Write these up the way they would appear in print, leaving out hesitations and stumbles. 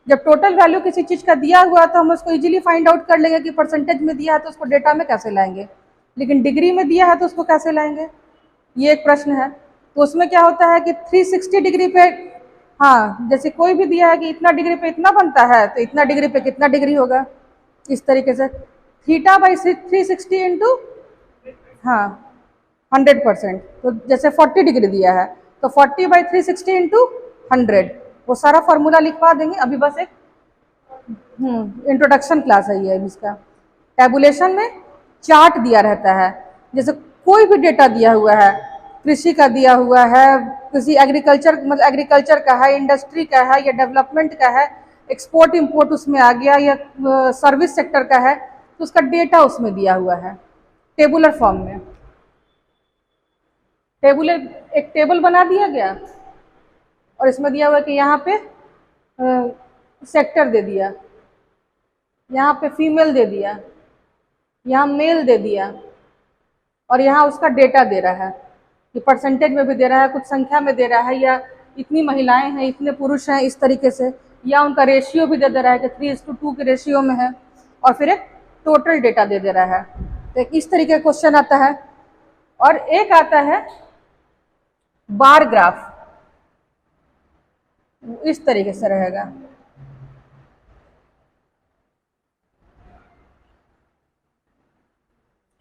जब total value किसी चीज़ का दिया हुआ है तो हम उसको इजीली फाइंड आउट कर लेंगे कि परसेंटेज में दिया है तो उसको डेटा में कैसे लाएंगे, लेकिन डिग्री में दिया है तो उसको कैसे लाएंगे, ये एक प्रश्न है। तो उसमें क्या होता है कि 360 डिग्री पे, हाँ जैसे कोई भी दिया है कि इतना डिग्री पे इतना बनता है तो इतना डिग्री पे कितना डिग्री होगा, इस तरीके से थीटा बाई 360 इंटू, हाँ 100%। तो जैसे 40 डिग्री दिया है तो 40 बाई 360 इंटू 100, वो सारा फॉर्मूला लिखवा देंगे। अभी बस एक इंट्रोडक्शन क्लास है ये इसका। टैबुलेशन में चार्ट दिया रहता है, जैसे कोई भी डेटा दिया हुआ है, कृषि का दिया हुआ है, किसी एग्रीकल्चर मतलब एग्रीकल्चर का है, इंडस्ट्री का है या डेवलपमेंट का है, एक्सपोर्ट इंपोर्ट उसमें आ गया या सर्विस सेक्टर का है, तो उसका डेटा उसमें दिया हुआ है टेबुलर फॉर्म में। टेबुलर एक टेबल बना दिया गया और इसमें दिया हुआ कि यहाँ पे सेक्टर दे दिया, यहाँ पे फीमेल दे दिया, यहाँ मेल दे दिया, और यहाँ उसका डेटा दे रहा है कि परसेंटेज में भी दे रहा है, कुछ संख्या में दे रहा है, या इतनी महिलाएं हैं इतने पुरुष हैं इस तरीके से, या उनका रेशियो भी दे रहा है कि 3:2 के रेशियो में है, और फिर एक टोटल डेटा दे रहा है। तो इस तरीके का क्वेश्चन आता है। और एक आता है बार ग्राफ, इस तरीके से रहेगा।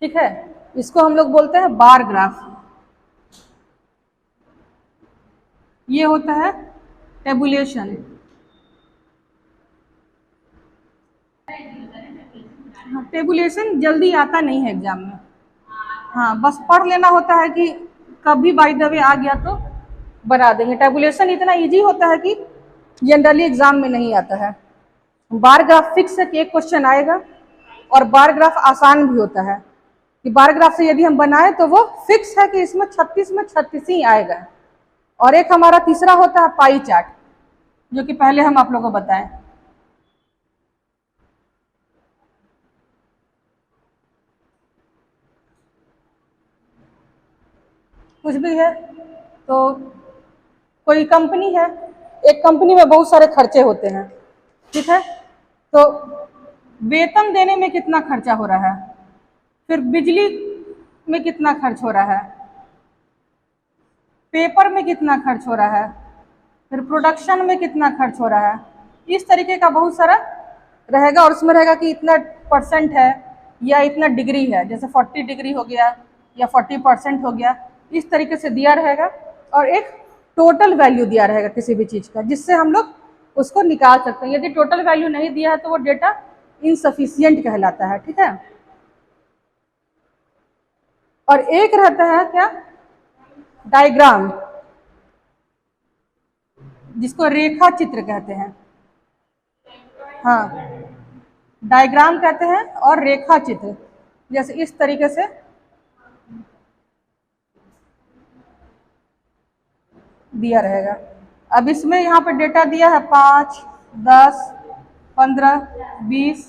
ठीक है, इसको हम लोग बोलते हैं बार ग्राफ। ये होता है टेबुलेशन। हाँ, टेबुलेशन जल्दी आता नहीं है एग्जाम में, हाँ बस पढ़ लेना होता है कि कभी बाय द वे आ गया तो बना देंगे। टेबुलेशन इतना इजी होता है कि जनरली एग्जाम में नहीं आता है। बार ग्राफ फिक्स है कि एक क्वेश्चन आएगा, और बार ग्राफ आसान भी होता है कि बार ग्राफ से यदि हम बनाए तो वो फिक्स है कि इसमें 36 में 36 ही आएगा। और एक हमारा तीसरा होता है पाई चार्ट, जो कि पहले हम आप लोगों को बताएं। कुछ भी है तो कोई कंपनी है, एक कंपनी में बहुत सारे खर्चे होते हैं, ठीक है, तो वेतन देने में कितना खर्चा हो रहा है, फिर बिजली में कितना खर्च हो रहा है, पेपर में कितना खर्च हो रहा है, फिर प्रोडक्शन में कितना खर्च हो रहा है, इस तरीके का बहुत सारा रहेगा। और उसमें रहेगा कि इतना परसेंट है या इतना डिग्री है, जैसे 40 डिग्री हो गया या 40% हो गया, इस तरीके से दिया रहेगा। और एक टोटल वैल्यू दिया रहेगा किसी भी चीज़ का, जिससे हम लोग उसको निकाल सकते हैं। यदि टोटल वैल्यू नहीं दिया है तो वो डेटा इनसफिशियंट कहलाता है, ठीक है। और एक रहता है क्या, डायग्राम, जिसको रेखा चित्र कहते हैं, हाँ डायग्राम कहते हैं, और रेखा चित्र जैसे इस तरीके से दिया रहेगा। अब इसमें यहाँ पे डेटा दिया है 5, 10, 15, 20,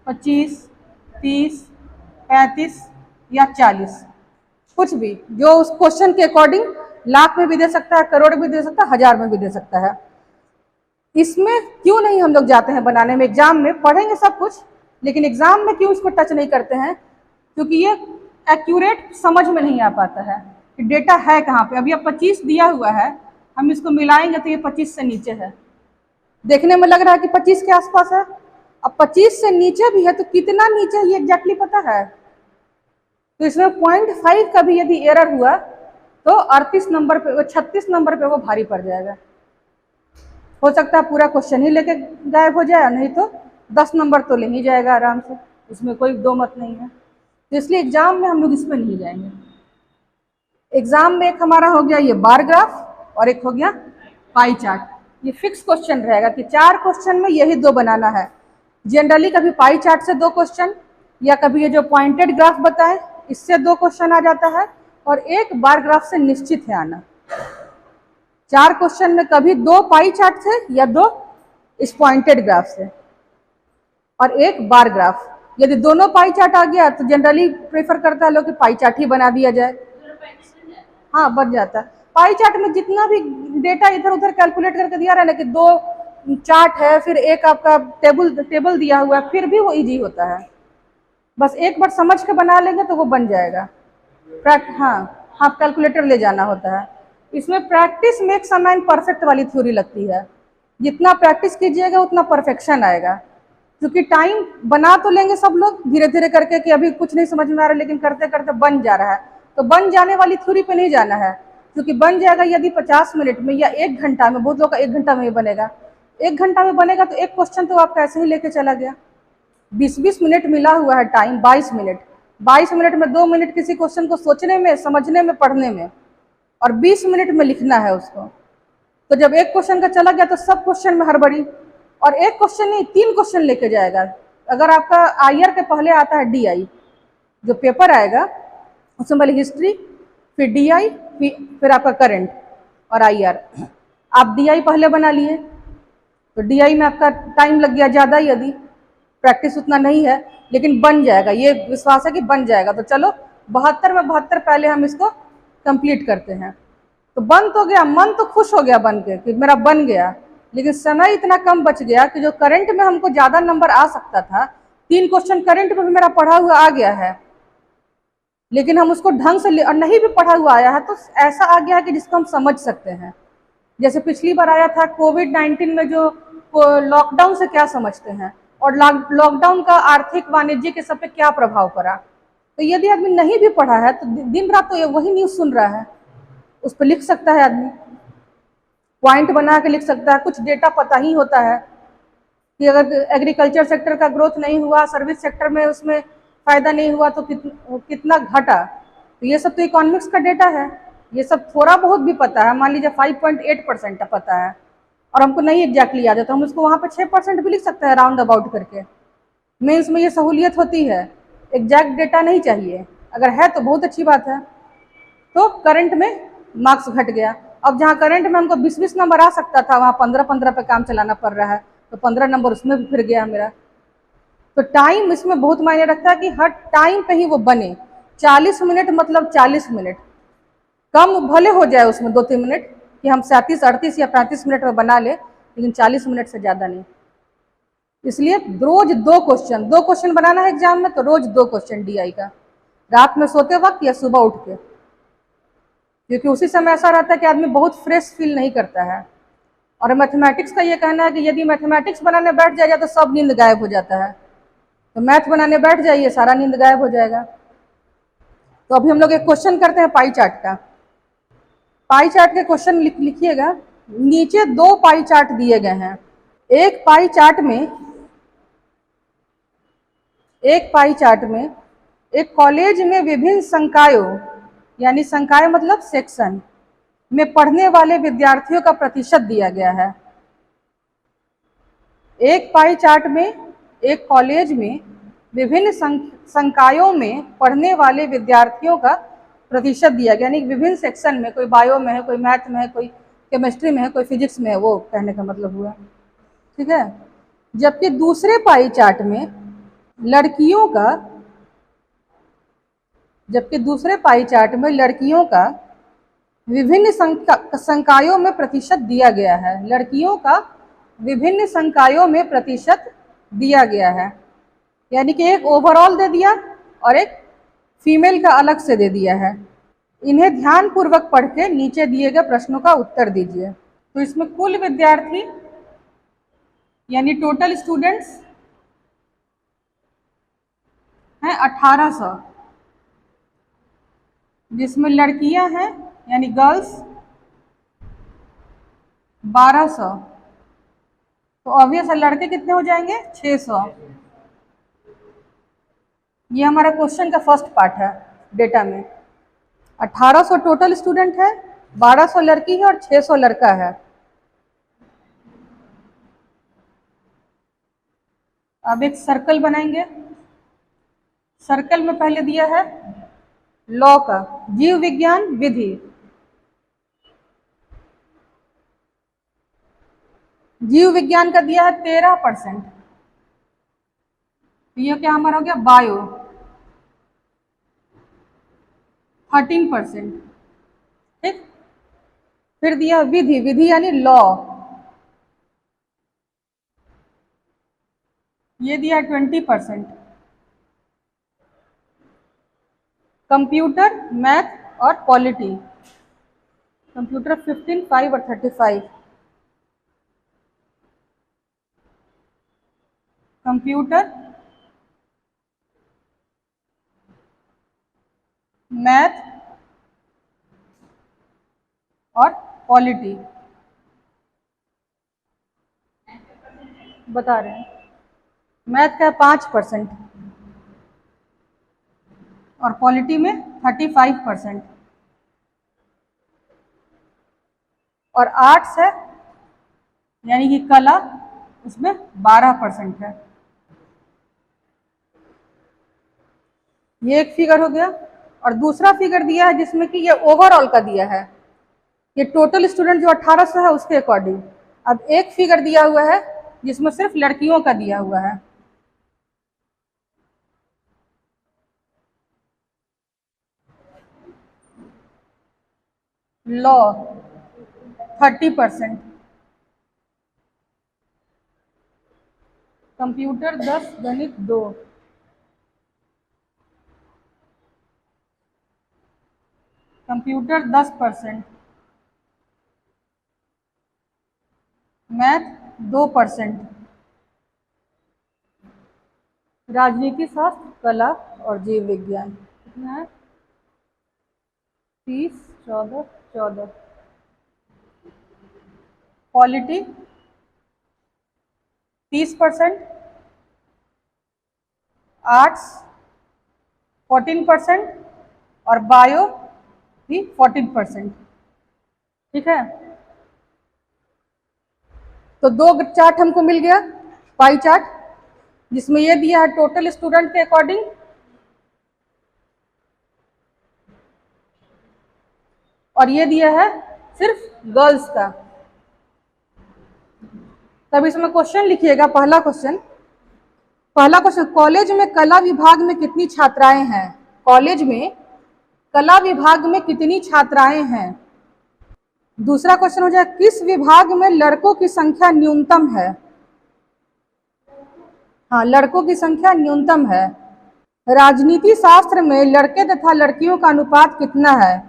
25, 30, 35 या 40, कुछ भी जो उस क्वेश्चन के अकॉर्डिंग लाख में भी दे सकता है, करोड़ में भी दे सकता है, हजार में भी दे सकता है। इसमें क्यों नहीं हम लोग जाते हैं बनाने में, एग्जाम में पढ़ेंगे सब कुछ, लेकिन एग्जाम में क्यों इसको टच नहीं करते हैं, क्योंकि ये एक्यूरेट समझ में नहीं आ पाता है कि डेटा है कहाँ पे। अभी अब 25 दिया हुआ है, हम इसको मिलाएंगे तो ये 25 से नीचे है, देखने में लग रहा है कि 25 के आसपास है। अब 25 से नीचे भी है तो कितना नीचे है ये एग्जैक्टली पता है, तो इसमें 0.5 का भी यदि एरर हुआ तो 38 नंबर पे, 36 नंबर पे वो भारी पड़ जाएगा। हो सकता है पूरा क्वेश्चन ही लेके गायब हो जाए, नहीं तो 10 नंबर तो ले ही जाएगा आराम से, इसमें कोई दो मत नहीं है। तो इसलिए एग्जाम में हम लोग इस पर नहीं जाएंगे। एग्जाम में एक हमारा हो गया ये बार ग्राफ, और एक हो गया पाई चार्ट। ये फिक्स क्वेश्चन रहेगा कि 4 क्वेश्चन में यही 2 बनाना है। जनरली कभी पाई चार्ट से 2 क्वेश्चन, या कभी ये जो पॉइंटेड ग्राफ बताए इससे 2 क्वेश्चन आ जाता है, और एक बार ग्राफ से निश्चित है आना। 4 क्वेश्चन में कभी 2 पाई चार्ट से या 2 इस पॉइंटेड ग्राफ से, और एक बार ग्राफ। यदि दोनों पाई चार्ट आ गया तो जनरली प्रेफर करता है लोग कि पाई चार्ट ही बना दिया जाए, हाँ बच जाता है। पाई चार्ट में जितना भी डेटा इधर उधर कैलकुलेट करके दिया रहा है ना कि 2 चार्ट है, फिर एक आपका टेबल दिया हुआ है, फिर भी वो इजी होता है। बस एक बार समझ के बना लेंगे तो वो बन जाएगा। हाँ हाँ, कैलकुलेटर ले जाना होता है। इसमें practice makes a man perfect वाली थ्योरी लगती है। जितना प्रैक्टिस कीजिएगा उतना परफेक्शन आएगा। क्योंकि टाइम बना तो लेंगे सब लोग धीरे धीरे करके कि अभी कुछ नहीं समझ में आ रहा, लेकिन करते करते बन जा रहा है। तो बन जाने वाली थ्योरी पे नहीं जाना है, क्योंकि बन जाएगा यदि 50 मिनट में या 1 घंटा में। बहुत लोग का 1 घंटा में ही बनेगा। 1 घंटा में बनेगा तो एक क्वेश्चन तो आपका ऐसे ही लेके चला गया। 20-20 मिनट मिला हुआ है टाइम, 22 मिनट। 22 मिनट में 2 मिनट किसी क्वेश्चन को सोचने में, समझने में, पढ़ने में, और 20 मिनट में लिखना है उसको। तो जब एक क्वेश्चन का चला गया तो सब क्वेश्चन में हड़बड़ी। और एक क्वेश्चन नहीं, 3 क्वेश्चन लेके जाएगा। अगर आपका आईआर के पहले आता है डीआई, जो पेपर आएगा उसमें पहले हिस्ट्री, फिर डीआई, फिर आपका करंट और आईआर। आप डीआई पहले बना लिए तो डीआई में आपका टाइम लग गया ज़्यादा, यदि प्रैक्टिस उतना नहीं है, लेकिन बन जाएगा, ये विश्वास है कि बन जाएगा। तो चलो 72 में 72 पहले हम इसको कंप्लीट करते हैं। तो बन तो गया, मन तो खुश हो गया बन के कि मेरा बन गया, लेकिन समय इतना कम बच गया कि जो करंट में हमको ज़्यादा नंबर आ सकता था, 3 क्वेश्चन करंट में भी मेरा पढ़ा हुआ आ गया है, लेकिन हम उसको ढंग से और नहीं भी पढ़ा हुआ आया है तो ऐसा आ गया है कि जिसको हम समझ सकते हैं। जैसे पिछली बार आया था कोविड-19 में, जो लॉकडाउन से क्या समझते हैं, और लॉकडाउन का आर्थिक, वाणिज्यिक सब पे क्या प्रभाव पड़ा। तो यदि आदमी नहीं भी पढ़ा है तो दिन रात तो वही न्यूज़ सुन रहा है, उस पर लिख सकता है आदमी, पॉइंट बना के लिख सकता है। कुछ डेटा पता ही होता है कि अगर एग्रीकल्चर सेक्टर का ग्रोथ नहीं हुआ, सर्विस सेक्टर में उसमें फ़ायदा नहीं हुआ तो कितना घटा। तो ये सब तो इकोनॉमिक्स का डेटा है, ये सब थोड़ा बहुत भी पता है। मान लीजिए 5.8% पता है और हमको नहीं एग्जैक्टली याद है, तो हम उसको वहाँ पे 6% भी लिख सकते हैं राउंड अबाउट करके। मेंस में ये सहूलियत होती है, एग्जैक्ट डेटा नहीं चाहिए, अगर है तो बहुत अच्छी बात है। तो करंट में मार्क्स घट गया। अब जहाँ करंट में हमको 20-20 नंबर आ सकता था, वहाँ 15-15 पे काम चलाना पड़ रहा है, तो 15 नंबर उसमें भी फिर गया मेरा। तो टाइम इसमें बहुत मायने रखता है कि हर टाइम पे ही वो बने। 40 मिनट मतलब 40 मिनट, कम भले हो जाए उसमें 2-3 मिनट, कि हम 37, 38 या 35 मिनट में बना ले, लेकिन 40 मिनट से ज़्यादा नहीं। इसलिए रोज 2 क्वेश्चन बनाना है एग्जाम में, तो रोज 2 क्वेश्चन डीआई का, रात में सोते वक्त या सुबह उठ के, क्योंकि उसी समय ऐसा रहता है कि आदमी बहुत फ्रेश फील नहीं करता है। और मैथमेटिक्स का ये कहना है कि यदि मैथमेटिक्स बनाने बैठ जाएगा तो सब नींद गायब हो जाता है, तो मैथ बनाने बैठ जाइए, सारा नींद गायब हो जाएगा। तो अभी हम लोग एक क्वेश्चन करते हैं पाई चार्ट का। पाई चार्ट के क्वेश्चन लिखिएगा। नीचे 2 पाई चार्ट दिए गए हैं। एक पाई चार्ट में एक कॉलेज में विभिन्न संकायों, यानी संकाय मतलब सेक्शन में पढ़ने वाले विद्यार्थियों का प्रतिशत दिया गया है। एक पाई चार्ट में एक कॉलेज में विभिन्न संकायों में पढ़ने वाले विद्यार्थियों का प्रतिशत दिया गया, यानी विभिन्न सेक्शन में, कोई बायो में है, कोई मैथ में है, कोई केमिस्ट्री में है, कोई फिजिक्स में है, वो कहने का मतलब हुआ। ठीक है। जबकि दूसरे पाई चार्ट में लड़कियों का विभिन्न संकायों में प्रतिशत दिया गया है। लड़कियों का विभिन्न संकायों में प्रतिशत दिया गया है, यानी कि एक ओवरऑल दे दिया और एक फीमेल का अलग से दे दिया है। इन्हें ध्यान पूर्वक पढ़ के नीचे दिए गए प्रश्नों का उत्तर दीजिए। तो इसमें कुल विद्यार्थी यानी टोटल स्टूडेंट्स हैं 1800, जिसमें लड़कियां हैं यानी गर्ल्स 1200। तो ऑब्वियस है लड़के कितने हो जाएंगे, 600। ये हमारा क्वेश्चन का फर्स्ट पार्ट है डेटा में। 1800 टोटल स्टूडेंट है, 1200 लड़की है और 600 लड़का है। अब एक सर्कल बनाएंगे। सर्कल में पहले दिया है लॉ का, जीव विज्ञान विधि। जीव विज्ञान का दिया है 13%। ये क्या हमारा हो गया, बायो 13%। ठीक। फिर दिया विधि, विधि यानी लॉ ये दिया है 20%। कंप्यूटर, मैथ और पॉलिटी, कंप्यूटर 15, 5 और 35। कंप्यूटर, मैथ और पॉलिटी बता रहे हैं। मैथ का 5% और पॉलिटी में 35%। और आर्ट्स है यानी कि कला, उसमें 12% है। ये एक फिगर हो गया। और दूसरा फिगर दिया है जिसमें कि ये ओवरऑल का दिया है, ये टोटल स्टूडेंट जो 1800 है उसके अकॉर्डिंग। अब एक फिगर दिया हुआ है जिसमें सिर्फ लड़कियों का दिया हुआ है। लॉ 30%, कंप्यूटर 10, गणित 2, कंप्यूटर 10%, मैथ 2%, राजनीति शास्त्र, कला और जीव विज्ञान कितना है? 30, 14, 14। पॉलिटी 30%, आर्ट्स 14% और बायो भी 14%। ठीक है, तो दो चार्ट हमको मिल गया, पाई चार्ट, जिसमें ये दिया है टोटल स्टूडेंट के अकॉर्डिंग, और ये दिया है सिर्फ गर्ल्स का। तब इसमें क्वेश्चन लिखिएगा। पहला क्वेश्चन, कॉलेज में कला विभाग में कितनी छात्राएं हैं? कॉलेज में कला विभाग में कितनी छात्राएं हैं? दूसरा क्वेश्चन हो जाए, किस विभाग में लड़कों की संख्या न्यूनतम है? हाँ, लड़कों की संख्या न्यूनतम है। राजनीति शास्त्र में लड़के तथा लड़कियों का अनुपात कितना है?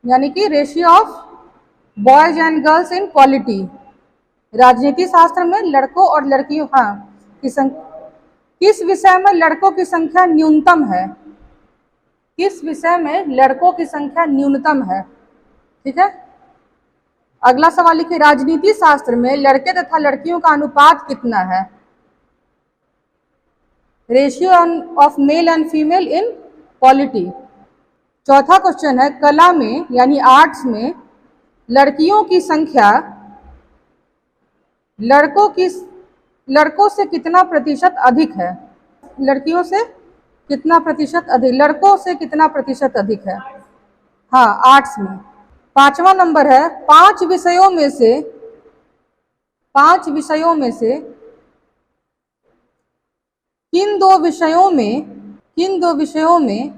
यानी कि ratio of boys and girls in polity. राजनीति शास्त्र में लड़कों और लड़कियों की संख्या, किस विषय में लड़कों की संख्या न्यूनतम है? किस विषय में लड़कों की संख्या न्यूनतम है? ठीक है, अगला सवाल लिखिए, राजनीति शास्त्र में लड़के तथा लड़कियों का अनुपात कितना है? Ratio of male and female in polity. चौथा क्वेश्चन है, कला में यानी आर्ट्स में लड़कियों की संख्या लड़कों से कितना प्रतिशत अधिक है? लड़कियों से कितना प्रतिशत अधिक, लड़कों से कितना प्रतिशत अधिक है? हाँ, आर्ट्स में। पांचवा नंबर है, पांच विषयों में से किन दो विषयों में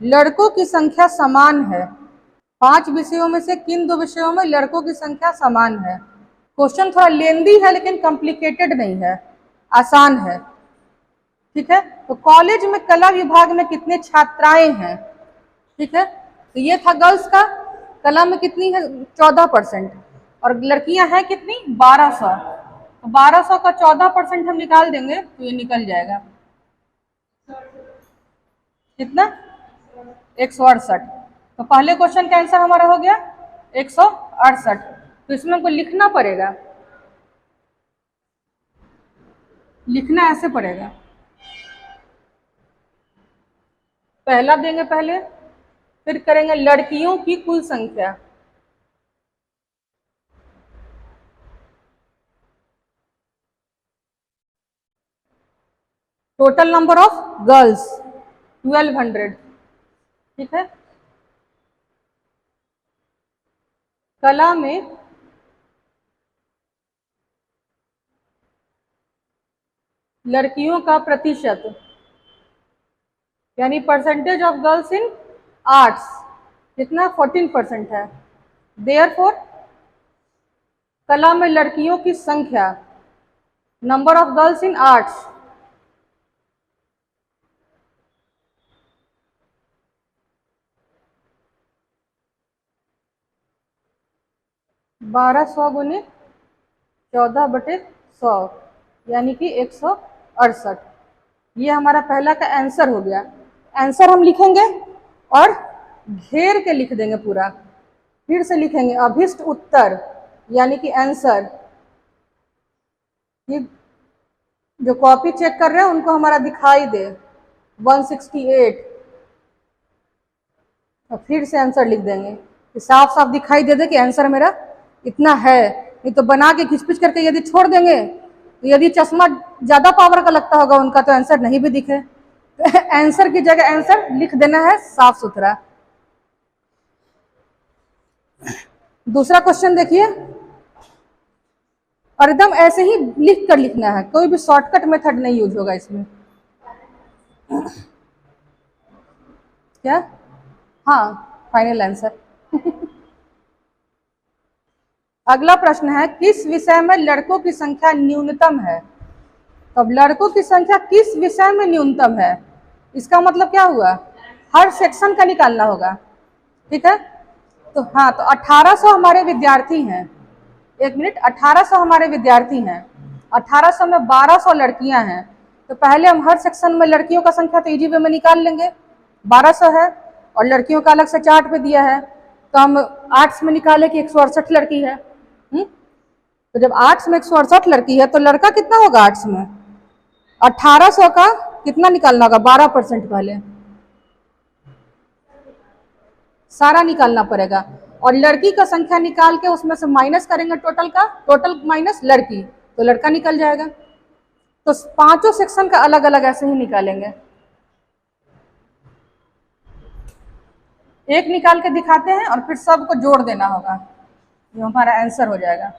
लड़कों की संख्या समान है? पांच विषयों में से किन दो विषयों में लड़कों की संख्या समान है? क्वेश्चन थोड़ा लेंदी है लेकिन कॉम्प्लिकेटेड नहीं है, आसान है। ठीक है, तो कॉलेज में कला विभाग में कितने छात्राएं हैं? ठीक है, तो ये था गर्ल्स का। कला में कितनी है? 14%। और लड़कियां हैं कितनी? 1200। तो 1200 का 14% हम निकाल देंगे तो ये निकल जाएगा कितना? 168। तो पहले क्वेश्चन का आंसर हमारा हो गया 168। तो इसमें हमको लिखना पड़ेगा, लिखना ऐसे पड़ेगा, पहला देंगे पहले, फिर करेंगे लड़कियों की कुल संख्या, टोटल नंबर ऑफ गर्ल्स 1200। ठीक है, कला में लड़कियों का प्रतिशत यानी percentage of girls in arts कितना? 14% है। देयरफॉर कला में लड़कियों की संख्या number of girls in arts, 1200 गुने 14/100 यानी कि 168। ये हमारा पहला का आंसर हो गया। आंसर हम लिखेंगे और घेर के लिख देंगे पूरा। फिर से लिखेंगे अभिष्ट उत्तर यानी कि आंसर। ये जो कॉपी चेक कर रहे हैं उनको हमारा दिखाई दे 168, और फिर से आंसर लिख देंगे कि साफ साफ दिखाई दे कि आंसर मेरा इतना है। नहीं तो बना के खिचपिच करके यदि छोड़ देंगे तो यदि चश्मा ज्यादा पावर का लगता होगा उनका तो आंसर नहीं भी दिखे। आंसर की जगह आंसर लिख देना है साफ सुथरा। दूसरा क्वेश्चन देखिए, और एकदम ऐसे ही लिख कर लिखना है, कोई भी शॉर्टकट मेथड नहीं यूज होगा इसमें। क्या? हाँ, फाइनल आंसर। अगला प्रश्न है, किस विषय में लड़कों की संख्या न्यूनतम है? तो अब लड़कों की संख्या किस विषय में न्यूनतम है, इसका मतलब क्या हुआ? हर सेक्शन का निकालना होगा। ठीक है, तो हाँ, तो 1800 हमारे विद्यार्थी हैं। एक मिनट, 1800 हमारे विद्यार्थी हैं, 1800 में 1200 लड़कियां हैं। तो पहले हम हर सेक्शन में लड़कियों का संख्या तो इजी वे में निकाल लेंगे, 1200 है और लड़कियों का अलग से चार्ट पे दिया है, तो हम आर्ट्स में निकाले कि 168 लड़की है। तो जब आर्ट्स में 168 लड़की है तो लड़का कितना होगा आर्ट्स में? 1800 का कितना निकालना होगा? 12% पहले सारा निकालना पड़ेगा, और लड़की का संख्या निकाल के उसमें से माइनस करेंगे टोटल का, टोटल माइनस लड़की, तो लड़का निकल जाएगा। तो पांचों सेक्शन का अलग अलग ऐसे ही निकालेंगे। एक निकाल के दिखाते हैं और फिर सबको जोड़ देना होगा, जो हमारा आंसर हो जाएगा।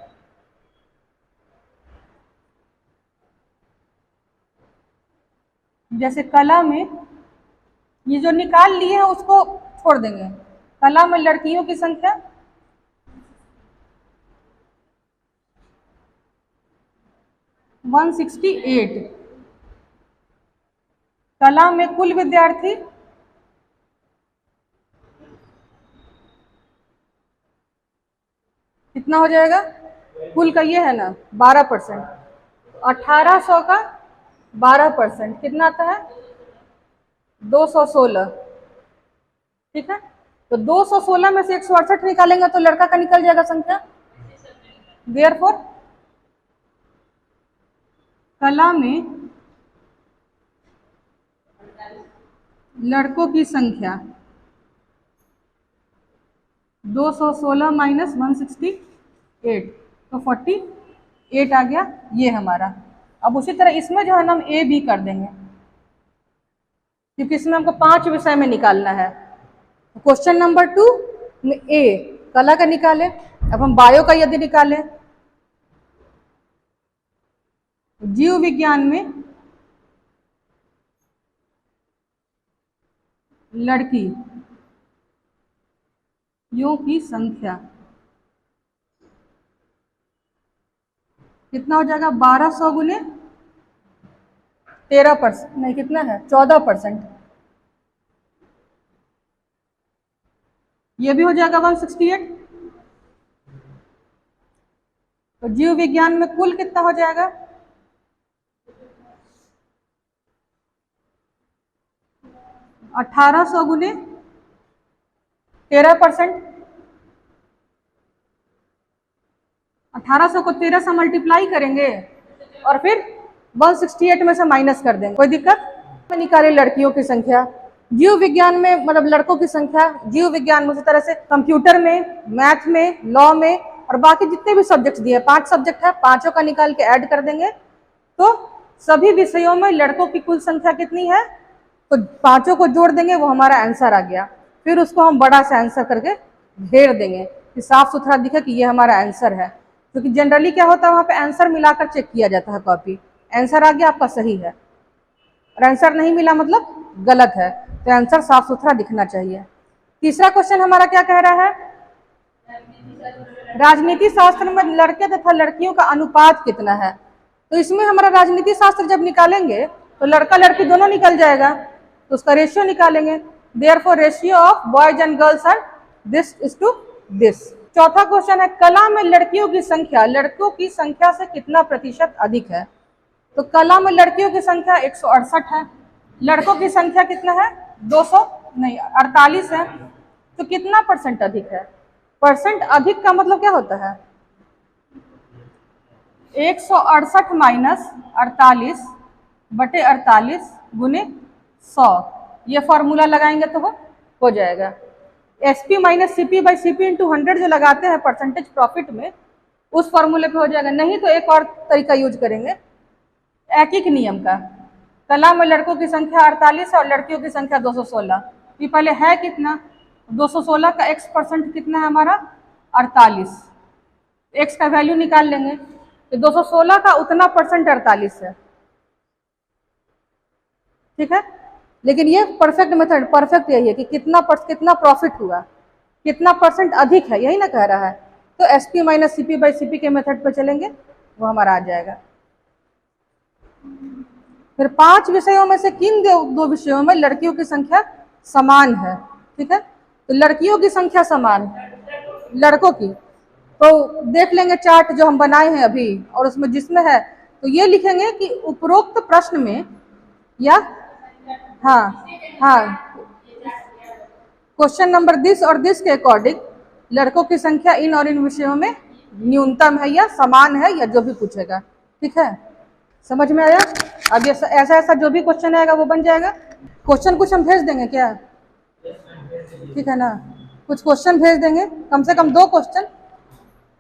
जैसे कला में ये जो निकाल लिए हैं उसको छोड़ देंगे। कला में लड़कियों की संख्या 168, कला में कुल विद्यार्थी कितना हो जाएगा? कुल का ये है ना 12%, 1800 का 12% कितना आता है? 216। ठीक है, तो 216 में से 168 निकालेंगे तो लड़का का निकल जाएगा संख्या। देयरफॉर कला में लड़कों की संख्या 216 माइनस 168, तो 48 आ गया ये हमारा। अब उसी तरह इसमें जो है ना हम ए बी कर देंगे, क्योंकि इसमें हमको 5 विषय में निकालना है। क्वेश्चन नंबर 2 में ए कला का निकाले। अब हम बायो का यदि निकाले, जीव विज्ञान में लड़की यों की संख्या कितना हो जाएगा? 1200 गुने 13%, नहीं कितना है? 14%। ये भी हो जाएगा 168। तो जीव विज्ञान में कुल कितना हो जाएगा? 1800 गुने 13%। 1800 को 13 से मल्टीप्लाई करेंगे और फिर 168 में से माइनस कर देंगे। कोई दिक्कत? निकाले लड़कियों की संख्या। जीव विज्ञान में मतलब लड़कों की संख्या, जीव विज्ञान में उसी तरह से कंप्यूटर में, मैथ में, लॉ में और बाकी जितने भी सब्जेक्ट दिए, 5 सब्जेक्ट है, पांचों का निकाल के ऐड कर देंगे तो सभी विषयों में लड़कों की कुल संख्या कितनी है, तो पांचों को जोड़ देंगे, वो हमारा आंसर आ गया। फिर उसको हम बड़ा सा आंसर करके घेर देंगे कि साफ सुथरा दिखे कि ये हमारा आंसर है। क्योंकि जनरली क्या होता है, वहां पे आंसर मिलाकर चेक किया जाता है कॉपी। आंसर आ गया आपका सही है, और आंसर नहीं मिला मतलब गलत है, तो आंसर साफ सुथरा दिखना चाहिए। तीसरा क्वेश्चन हमारा क्या कह रहा है? राजनीति शास्त्र में लड़के तथा लड़कियों का अनुपात कितना है? तो इसमें हमारा राजनीति शास्त्र जब निकालेंगे तो लड़का लड़की दोनों निकल जाएगा, तो उसका रेशियो निकालेंगे। Therefore ratio of boys and girls are this is to this. चौथा क्वेश्चन है, कला में लड़कियों की संख्या लड़कों की संख्या से कितना प्रतिशत अधिक है? तो कला में लड़कियों की संख्या 168 है, लड़कों की संख्या कितना है? 48 है। तो कितना परसेंट अधिक है? परसेंट अधिक का मतलब क्या होता है? 168 माइनस 48 बटे 48 गुने 100, ये फॉर्मूला लगाएंगे तो वो हो जाएगा। SP minus CP by CP into 100 जो लगाते हैं परसेंटेज प्रॉफिट में, उस फॉर्मूले पे हो जाएगा। नहीं तो एक और तरीका यूज करेंगे, एक ही नियम का। कला में लड़कों की संख्या 48 और लड़कियों की संख्या 216। ये पहले है कितना? 216 का x% कितना है हमारा? 48। x का वैल्यू निकाल लेंगे तो 216 का उतना परसेंट 48 है। ठीक है, लेकिन ये परफेक्ट मेथड, परफेक्ट यही है कि कितना प्रॉफिट हुआ, कितना परसेंट अधिक है, यही ना कह रहा है। तो SP minus CP by CP के मेथड पे चलेंगे, वो हमारा आ जाएगा। फिर 5 विषयों में से किन दो विषयों में लड़कियों की संख्या समान है? ठीक है, तो लड़कियों की संख्या समान, लड़कों की तो देख लेंगे चार्ट जो हम बनाए हैं अभी, और उसमें जिसमें है तो ये लिखेंगे कि उपरोक्त प्रश्न में, या हाँ क्वेश्चन नंबर दिस और दिस के अकॉर्डिंग लड़कों की संख्या इन और इन विषयों में न्यूनतम है या समान है, या जो भी पूछेगा। ठीक है, समझ में आया? अब ये ऐसा जो भी क्वेश्चन आएगा वो बन जाएगा। क्वेश्चन कुछ हम भेज देंगे क्या? ठीक है ना, कुछ क्वेश्चन भेज देंगे, कम से कम 2 क्वेश्चन,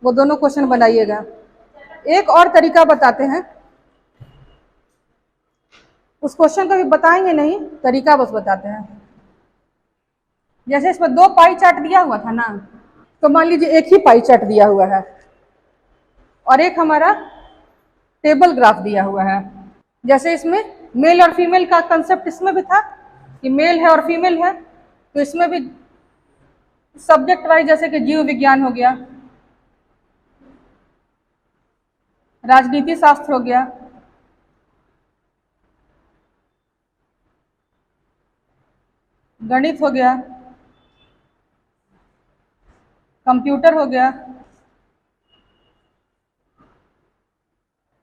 वो दोनों क्वेश्चन बनाइएगा। एक और तरीका बताते हैं, उस क्वेश्चन को भी बताएंगे नहीं, तरीका बस बताते हैं। जैसे इसमें 2 पाई चार्ट दिया हुआ था ना, तो मान लीजिए एक ही पाई चार्ट दिया हुआ है और एक हमारा टेबल ग्राफ दिया हुआ है। जैसे इसमें मेल और फीमेल का कंसेप्ट इसमें भी था कि मेल है और फीमेल है, तो इसमें भी सब्जेक्ट वाइज जैसे कि जीव विज्ञान हो गया, राजनीति शास्त्र हो गया, गणित हो गया, कंप्यूटर हो गया,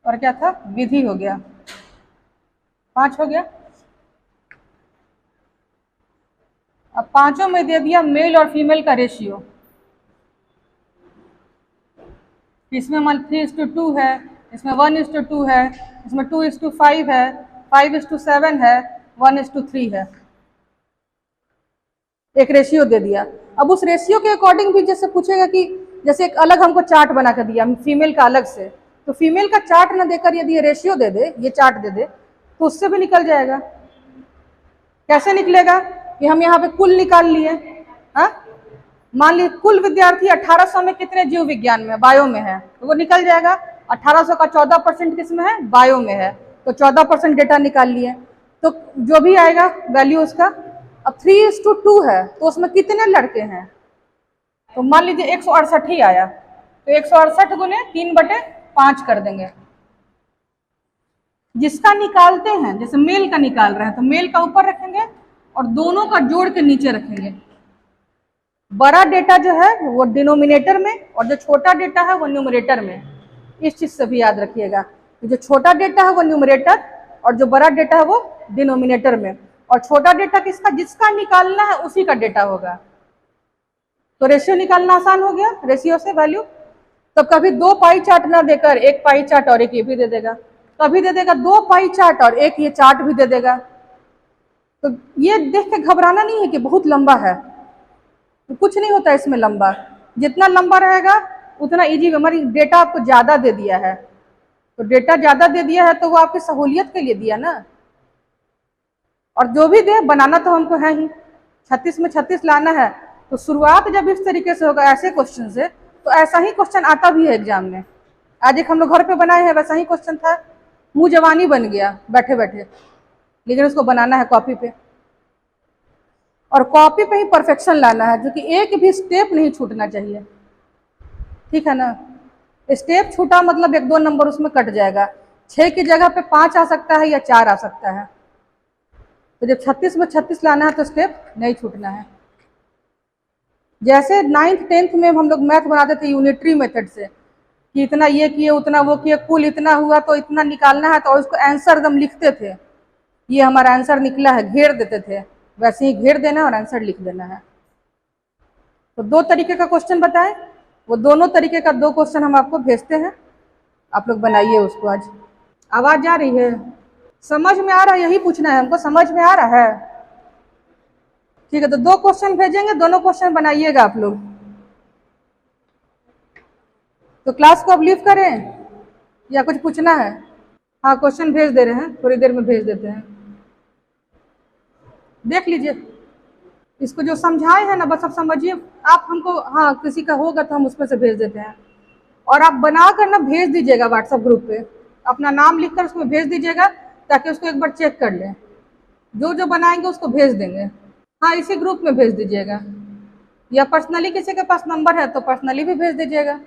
और क्या था? विधि हो गया। 5 हो गया। अब पांचों में दे दिया मेल और फीमेल का रेशियो, इसमें मान 3:2 है, इसमें 1:2 है, इसमें 2:5 है, 5:7 है, 1:3 है। एक रेशियो दे दिया। अब उस रेशियो के अकॉर्डिंग भी जैसे पूछेगा कि जैसे एक अलग हमको चार्ट बना कर दिया फीमेल का अलग से, तो फीमेल का चार्ट ना देकर यदि ये रेशियो दे दे, ये चार्ट दे दे, तो उससे भी निकल जाएगा। कैसे निकलेगा? कि हम यहाँ पे कुल निकाल लिए, हाँ, मान लीजिए कुल विद्यार्थी 1800 में कितने जीव विज्ञान में, बायो में है, तो वो निकल जाएगा। 1800 का 14% किसमें है? बायो में है, तो 14% डेटा निकाल लिए। तो जो भी आएगा वैल्यू उसका। अब 3:2 है, तो उसमें कितने लड़के हैं? तो मान लीजिए 168 ही आया, तो 168 गुने 3/5 कर देंगे। जिसका निकालते हैं, जैसे मेल का निकाल रहे हैं, तो मेल का ऊपर रखेंगे और दोनों का जोड़ के नीचे रखेंगे। बड़ा डेटा जो है वो डिनोमिनेटर में और जो छोटा डेटा है वो न्यूमरेटर में। इस चीज से भी याद रखिएगा, जो छोटा डेटा है वो न्यूमरेटर और जो बड़ा डेटा है वो डिनोमिनेटर में। और छोटा डेटा किसका? जिसका निकालना है उसी का डेटा होगा। तो रेशियो निकालना आसान हो गया, रेशियो से वैल्यू। तो कभी 2 पाई चार्ट ना देकर 1 पाई चार्ट और एक ये भी दे देगा, कभी दे देगा 2 पाई चार्ट और एक ये चार्ट भी दे देगा। तो ये देख के घबराना नहीं है कि बहुत लंबा है, तो कुछ नहीं होता इसमें लंबा। जितना लंबा रहेगा उतना इजी। हमारी डेटा आपको ज्यादा दे दिया है, तो डेटा ज्यादा दे दिया है तो वो आपकी सहूलियत के लिए दिया ना। और जो भी दे बनाना तो हमको है ही, 36 में 36 लाना है। तो शुरुआत जब इस तरीके से होगा ऐसे क्वेश्चन से, तो ऐसा ही क्वेश्चन आता भी है एग्जाम में। आज एक हम लोग घर पे बनाए हैं, वैसा ही क्वेश्चन था, मुंह जवानी बन गया बैठे बैठे, लेकिन उसको बनाना है कॉपी पे, और कॉपी पे ही परफेक्शन लाना है, जो कि एक भी स्टेप नहीं छूटना चाहिए। ठीक है ना? स्टेप छूटा मतलब 1-2 नंबर उसमें कट जाएगा। 6 की जगह पे 5 आ सकता है या 4 आ सकता है। तो जब 36 में 36 लाना है तो स्टेप नहीं छूटना है। जैसे 9th 10th में हम लोग मैथ बनाते थे यूनिटरी मेथड से, कि इतना ये किए उतना वो किए, कुल इतना हुआ तो इतना निकालना है, तो उसको आंसर एकदम लिखते थे, ये हमारा आंसर निकला है, घेर देते थे, वैसे ही घेर देना और आंसर लिख देना है। तो 2 तरीके का क्वेश्चन बताएं, वो दोनों तरीके का 2 क्वेश्चन हम आपको भेजते हैं, आप लोग बनाइए उसको आज। आवाज जा रही है? समझ में आ रहा है? यही पूछना है हमको, समझ में आ रहा है? ठीक है, तो 2 क्वेश्चन भेजेंगे, दोनों क्वेश्चन बनाइएगा आप लोग। तो क्लास को अब लीव करें या कुछ पूछना है? हाँ, क्वेश्चन भेज दे रहे हैं, थोड़ी देर में भेज देते हैं, देख लीजिए। इसको जो समझाए हैं ना बस अब समझिए आप हमको। हाँ, किसी का होगा तो हम उसमें से भेज देते हैं, और आप बना कर ना भेज दीजिएगा व्हाट्सएप ग्रुप पे, अपना नाम लिखकर उसमें भेज दीजिएगा, ताकि उसको एक बार चेक कर लें। जो जो बनाएंगे उसको भेज देंगे। हाँ, इसी ग्रुप में भेज दीजिएगा, या पर्सनली किसी के पास नंबर है तो पर्सनली भी भेज दीजिएगा।